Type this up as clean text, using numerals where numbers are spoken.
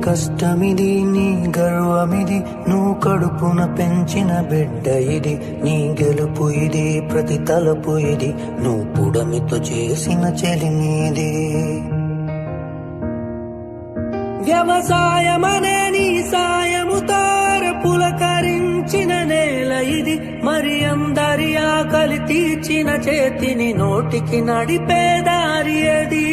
కష్టమిది, నీ గర్వమిది, నువ్వు కడుపున పెంచిన బిడ్డ ఇది. నీ గెలుపు ఇది, ప్రతి తలపు ఇది, నువ్వు పుడమితో చేసిన చెలిమీది. వ్యవసాయమనే నీ సాయముతో పులకరించిన నేల ఇది. మరి అందరి ఆకలి తీర్చిన చేతిని నోటికి నడిపే దారి అది.